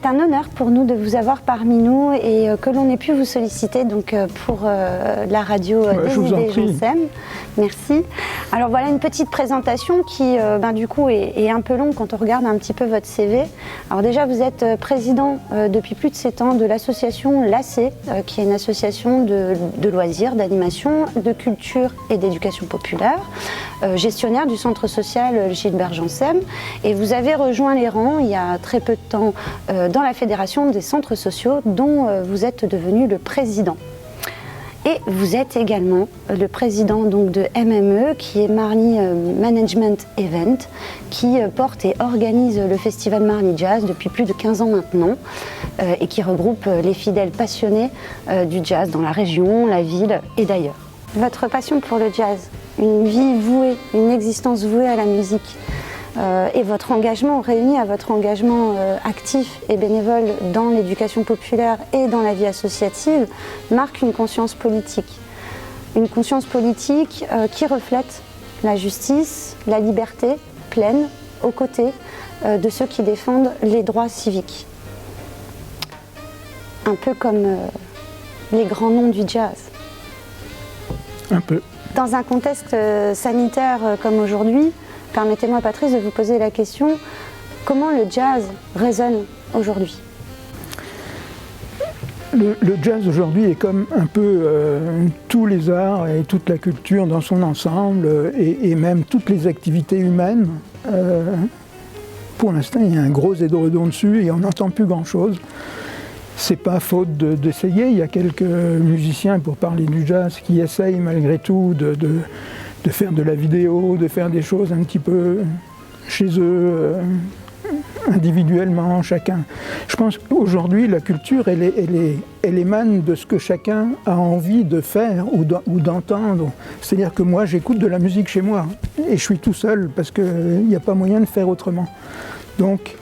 c'est un honneur pour nous de vous avoir parmi nous et que l'on ait pu vous solliciter donc, pour la radio des idées Jansem. Merci. Alors voilà une petite présentation qui du coup est un peu longue quand on regarde un petit peu votre CV. Alors déjà vous êtes président depuis plus de 7 ans de l'association l'AC, qui est une association de loisirs, d'animation, de culture et d'éducation populaire, gestionnaire du centre social Gilbert Jansem, et vous avez rejoint les rangs il y a très peu de temps dans la Fédération des centres sociaux dont vous êtes devenu le président. Et vous êtes également le président donc, de MME, qui est Marly Management Event, qui porte et organise le festival Marly Jazz depuis plus de 15 ans maintenant, et qui regroupe les fidèles passionnés du jazz dans la région, la ville et d'ailleurs. Votre passion pour le jazz, une vie vouée, une existence vouée à la musique, et votre engagement, réuni à votre engagement actif et bénévole dans l'éducation populaire et dans la vie associative, marque une conscience politique. Une conscience politique qui reflète la justice, la liberté pleine, aux côtés de ceux qui défendent les droits civiques. Un peu comme les grands noms du jazz. Un peu. Dans un contexte sanitaire comme aujourd'hui, permettez-moi, Patrice, de vous poser la question, comment le jazz résonne aujourd'hui ? Le jazz aujourd'hui est comme un peu tous les arts et toute la culture dans son ensemble et même toutes les activités humaines. Pour l'instant, il y a un gros édredon dessus et on n'entend plus grand-chose. C'est pas faute d'essayer. Il y a quelques musiciens, pour parler du jazz, qui essayent malgré tout de faire de la vidéo, de faire des choses un petit peu chez eux, individuellement, chacun. Je pense qu'aujourd'hui, la culture, elle émane de ce que chacun a envie de faire ou d'entendre. C'est-à-dire que moi, j'écoute de la musique chez moi et je suis tout seul parce qu'il n'y a pas moyen de faire autrement. Donc,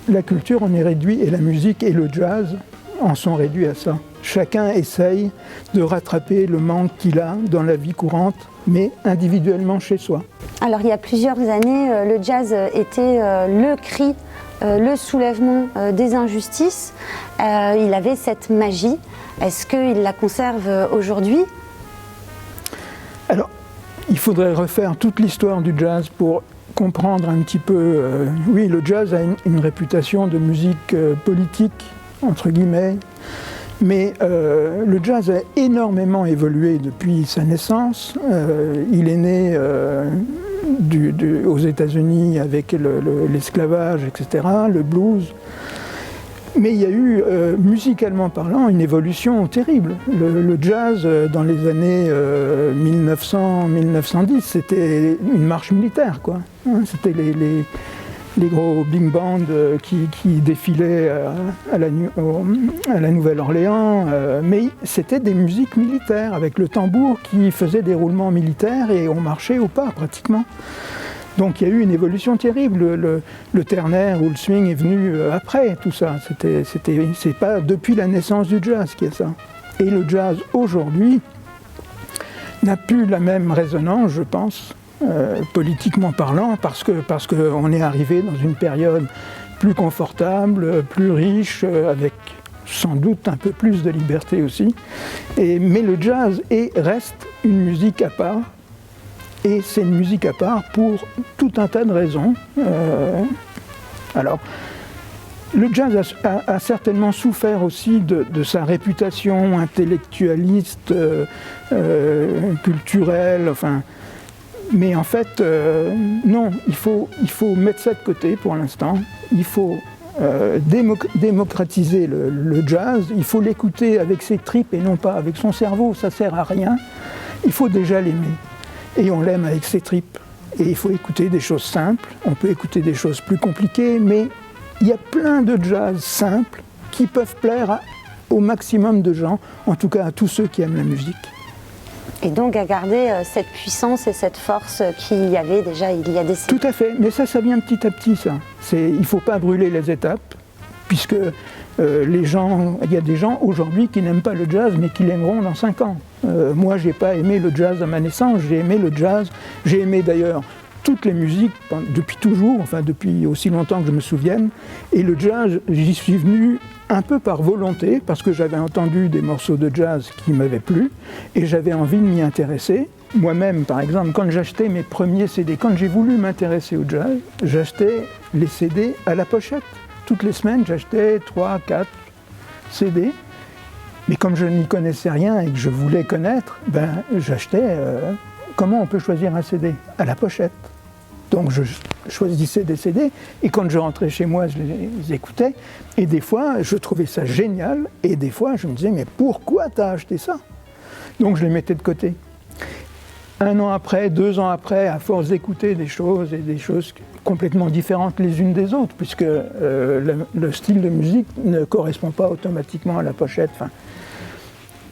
la culture en est réduite et la musique et le jazz en sont réduits à ça. Chacun essaye de rattraper le manque qu'il a dans la vie courante, mais individuellement chez soi. Alors il y a plusieurs années, le jazz était le cri, le soulèvement des injustices. Il avait cette magie. Est-ce qu'il la conserve aujourd'hui ? Alors, il faudrait refaire toute l'histoire du jazz pour comprendre un petit peu. Oui, le jazz a une réputation de musique politique, entre guillemets. Mais le jazz a énormément évolué depuis sa naissance. Il est né aux États-Unis avec l'esclavage, etc., le blues. Mais il y a eu, musicalement parlant, une évolution terrible. Le jazz, dans les années 1900-1910, c'était une marche militaire, quoi. C'était les gros big bands qui défilaient à la Nouvelle-Orléans, mais c'était des musiques militaires, avec le tambour qui faisait des roulements militaires et on marchait au pas pratiquement. Donc il y a eu une évolution terrible, le ternaire ou le swing est venu après tout ça, c'est pas depuis la naissance du jazz qu'il y a ça. Et le jazz aujourd'hui n'a plus la même résonance, je pense, politiquement parlant, parce qu'on est arrivé dans une période plus confortable, plus riche, avec sans doute un peu plus de liberté aussi. Mais le jazz reste une musique à part, et c'est une musique à part pour tout un tas de raisons. Alors, le jazz a certainement souffert aussi de sa réputation intellectualiste, culturelle, enfin. Mais en fait, non, il faut mettre ça de côté pour l'instant. Il faut démocratiser le jazz, il faut l'écouter avec ses tripes et non pas avec son cerveau, ça sert à rien. Il faut déjà l'aimer. Et on l'aime avec ses tripes. Et il faut écouter des choses simples, on peut écouter des choses plus compliquées, mais il y a plein de jazz simples qui peuvent plaire au maximum de gens, en tout cas à tous ceux qui aiment la musique. Et donc à garder cette puissance et cette force qu'il y avait déjà il y a des décennies. Tout à fait, mais ça vient petit à petit, ça. Il ne faut pas brûler les étapes, puisque il y a des gens aujourd'hui qui n'aiment pas le jazz, mais qui l'aimeront dans 5 ans. Moi, je n'ai pas aimé le jazz à ma naissance, j'ai aimé le jazz. J'ai aimé d'ailleurs, toutes les musiques, depuis toujours, enfin depuis aussi longtemps que je me souvienne. Et le jazz, j'y suis venu un peu par volonté, parce que j'avais entendu des morceaux de jazz qui m'avaient plu, et j'avais envie de m'y intéresser. Moi-même, par exemple, quand j'achetais mes premiers CD, quand j'ai voulu m'intéresser au jazz, j'achetais les CD à la pochette. Toutes les semaines, j'achetais 3, 4 CD. Mais comme je n'y connaissais rien et que je voulais connaître, j'achetais comment on peut choisir un CD à la pochette. Donc je choisissais des CD et quand je rentrais chez moi, je les écoutais. Et des fois, je trouvais ça génial et des fois, je me disais, mais pourquoi t'as acheté ça? Donc je les mettais de côté. 1 an après, 2 ans après, à force d'écouter des choses et des choses complètement différentes les unes des autres, puisque le style de musique ne correspond pas automatiquement à la pochette.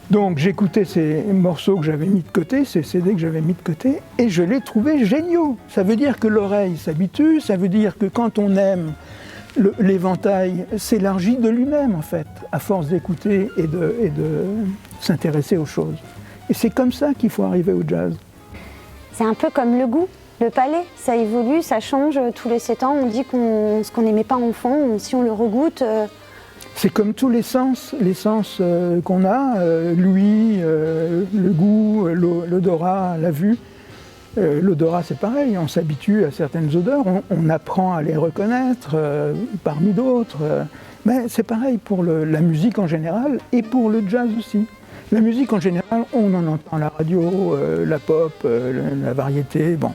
Donc j'écoutais ces morceaux que j'avais mis de côté, ces CD que j'avais mis de côté, et je les trouvais géniaux. Ça veut dire que l'oreille s'habitue, ça veut dire que quand on aime, l'éventail s'élargit de lui-même en fait, à force d'écouter et de s'intéresser aux choses. Et c'est comme ça qu'il faut arriver au jazz. C'est un peu comme le goût, le palais, ça évolue, ça change tous les 7 ans. On dit ce qu'on n'aimait pas enfant, si on le regoute... C'est comme tous les sens qu'on a, l'ouïe, le goût, l'odorat, la vue. L'odorat c'est pareil, on s'habitue à certaines odeurs, on apprend à les reconnaître parmi d'autres. Mais c'est pareil pour la musique en général et pour le jazz aussi. La musique en général, on en entend à la radio, la pop, la variété. Bon.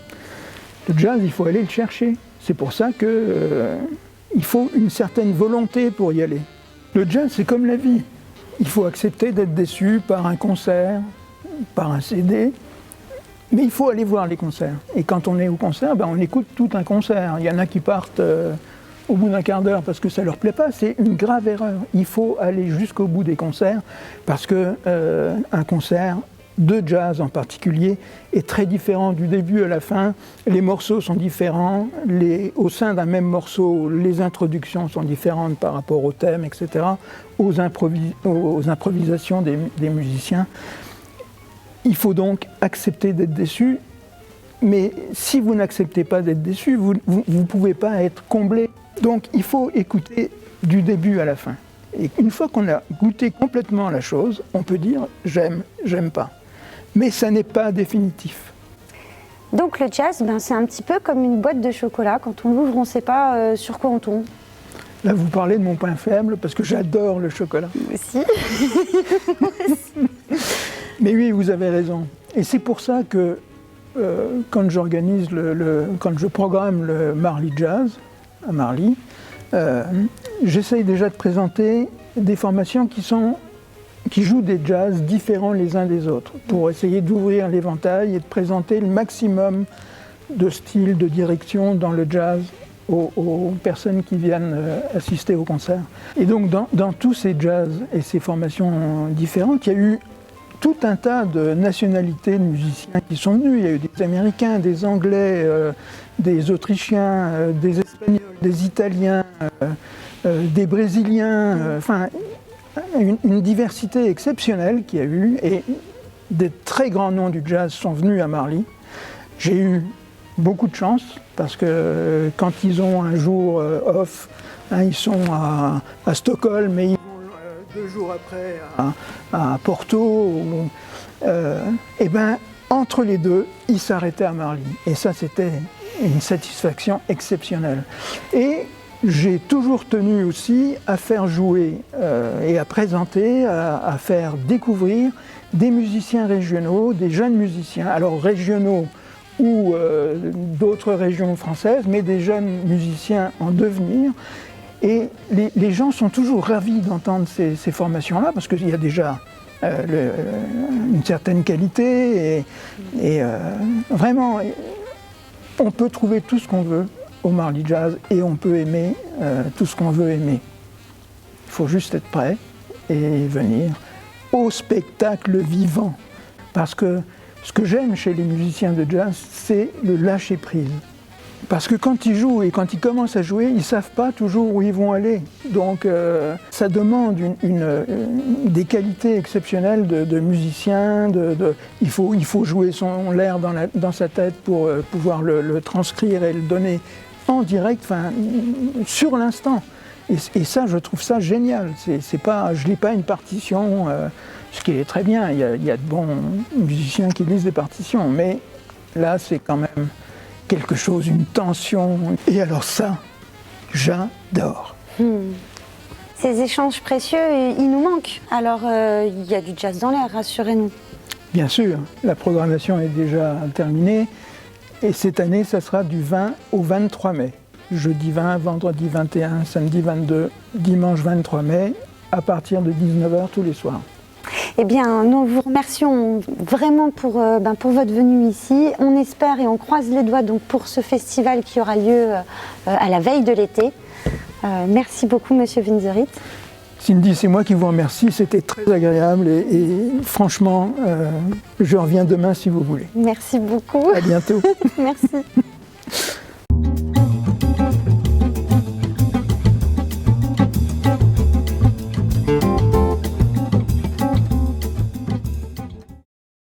Le jazz, il faut aller le chercher. C'est pour ça qu'il faut une certaine volonté pour y aller. Le jazz, c'est comme la vie. Il faut accepter d'être déçu par un concert, par un CD, mais il faut aller voir les concerts. Et quand on est au concert, on écoute tout un concert. Il y en a qui partent au bout d'un quart d'heure parce que ça ne leur plaît pas. C'est une grave erreur. Il faut aller jusqu'au bout des concerts parce qu'un concert de jazz en particulier est très différent du début à la fin. Les morceaux sont différents, au sein d'un même morceau, les introductions sont différentes par rapport au thème, etc., aux improvisations des musiciens. Il faut donc accepter d'être déçu, mais si vous n'acceptez pas d'être déçu, vous ne pouvez pas être comblé. Donc il faut écouter du début à la fin. Et une fois qu'on a goûté complètement la chose, on peut dire « j'aime, j'aime pas ». Mais ça n'est pas définitif. Donc le jazz, c'est un petit peu comme une boîte de chocolat. Quand on l'ouvre, on ne sait pas sur quoi on tombe. Là, vous parlez de mon point faible, parce que j'adore le chocolat. Moi aussi. Mais oui, vous avez raison. Et c'est pour ça que quand j'organise, quand je programme le Marly Jazz, à Marly, j'essaye déjà de présenter des formations qui jouent des jazz différents les uns des autres, pour essayer d'ouvrir l'éventail et de présenter le maximum de styles, de directions dans le jazz aux personnes qui viennent assister au concert. Et donc dans tous ces jazz et ces formations différentes, il y a eu tout un tas de nationalités de musiciens qui sont venus. Il y a eu des Américains, des Anglais, des Autrichiens, des Espagnols, des Italiens, des Brésiliens, enfin une diversité exceptionnelle qu'il y a eu, et des très grands noms du jazz sont venus à Marly. J'ai eu beaucoup de chance parce que quand ils ont un jour off, ils sont à Stockholm, mais ils vont 2 jours après à Porto. Et entre les deux, ils s'arrêtaient à Marly. Et ça, c'était une satisfaction exceptionnelle. Et j'ai toujours tenu aussi à faire jouer et à présenter, à faire découvrir des musiciens régionaux, des jeunes musiciens, alors régionaux ou d'autres régions françaises, mais des jeunes musiciens en devenir. Et les gens sont toujours ravis d'entendre ces formations-là, parce qu'il y a déjà une certaine qualité, et vraiment, on peut trouver tout ce qu'on veut au Marly Jazz, et on peut aimer tout ce qu'on veut aimer. Il faut juste être prêt et venir au spectacle vivant. Parce que ce que j'aime chez les musiciens de jazz, c'est le lâcher-prise. Parce que quand ils jouent et quand ils commencent à jouer, ils ne savent pas toujours où ils vont aller. Donc ça demande des qualités exceptionnelles de musicien. Il faut jouer l'air dans sa tête pour pouvoir le transcrire et le donner en direct, sur l'instant. Et ça, je trouve ça génial. Je ne lis pas une partition, ce qui est très bien. Il y a de bons musiciens qui lisent des partitions, mais là, c'est quand même quelque chose, une tension. Et alors ça, j'adore. Ces échanges précieux, ils nous manquent. Alors, il y a du jazz dans l'air, rassurez-nous. Bien sûr, la programmation est déjà terminée. Et cette année, ça sera du 20 au 23 mai. Jeudi 20, vendredi 21, samedi 22, dimanche 23 mai, à partir de 19h tous les soirs. Eh bien, nous vous remercions vraiment pour votre venue ici. On espère et on croise les doigts donc, pour ce festival qui aura lieu à la veille de l'été. Merci beaucoup, Monsieur Winzerit. Cindy, c'est moi qui vous remercie. C'était très agréable et franchement, je reviens demain si vous voulez. Merci beaucoup. À bientôt. Merci.